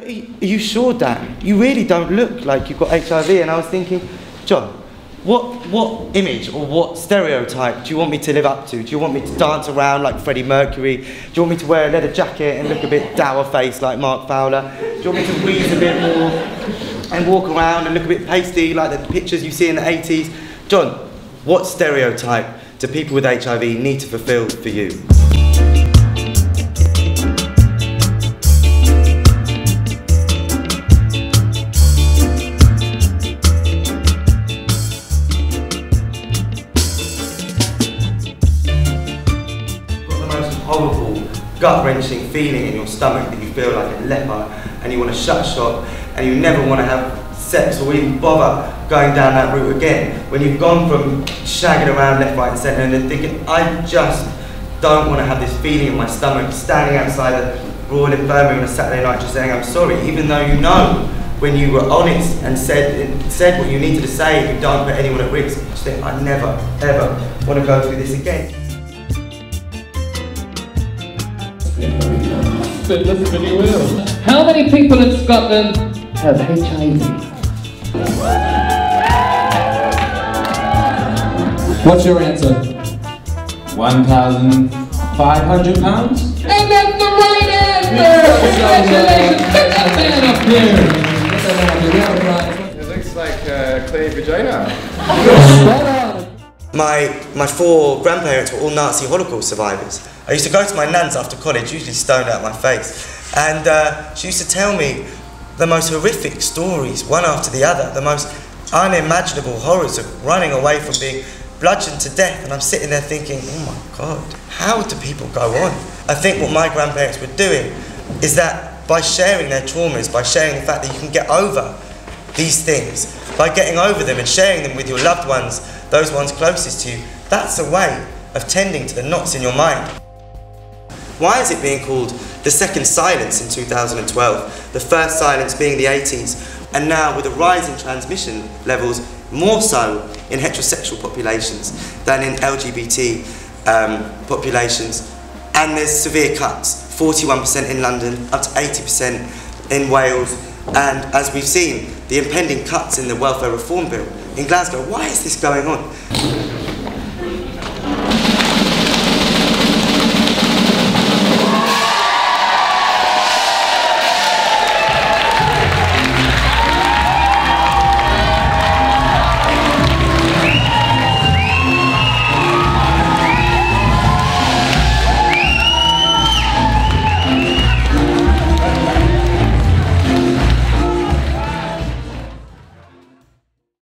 Are you sure, Dan? You really don't look like you've got HIV. And I was thinking, John, what image or what stereotype do you want me to live up to? Do you want me to dance around like Freddie Mercury? Do you want me to wear a leather jacket and look a bit dour-faced like Mark Fowler? Do you want me to wheeze a bit more and walk around and look a bit pasty like the pictures you see in the 80s? John, what stereotype do people with HIV need to fulfil for you? Horrible, gut-wrenching feeling in your stomach that you feel like a leper and you want to shut shop and you never want to have sex or even bother going down that route again. When you've gone from shagging around left, right and centre and then thinking, I just don't want to have this feeling in my stomach, standing outside the Royal Infirmary on a Saturday night just saying I'm sorry, even though you know when you were honest and said what you needed to say, you don't put anyone at risk. You just think, I never, ever want to go through this again. How many people in Scotland have HIV? What's your answer? £1,500? And that's the right answer! Congratulations! Put that man up here! It looks like a clean vagina. My four grandparents were all Nazi Holocaust survivors. I used to go to my nan's after college, usually stoned out my face, and she used to tell me the most horrific stories, one after the other, the most unimaginable horrors of running away from being bludgeoned to death, and I'm sitting there thinking, oh my God, how do people go on? I think what my grandparents were doing is that by sharing their traumas, by sharing the fact that you can get over these things, by getting over them and sharing them with your loved ones, those ones closest to you, that's a way of tending to the knots in your mind. Why is it being called the second silence in 2012, the first silence being the 80s, and now with a rise in transmission levels, more so in heterosexual populations than in LGBT populations, and there's severe cuts, 41% in London, up to 80% in Wales, and as we've seen, the impending cuts in the welfare reform bill in Glasgow. Why is this going on?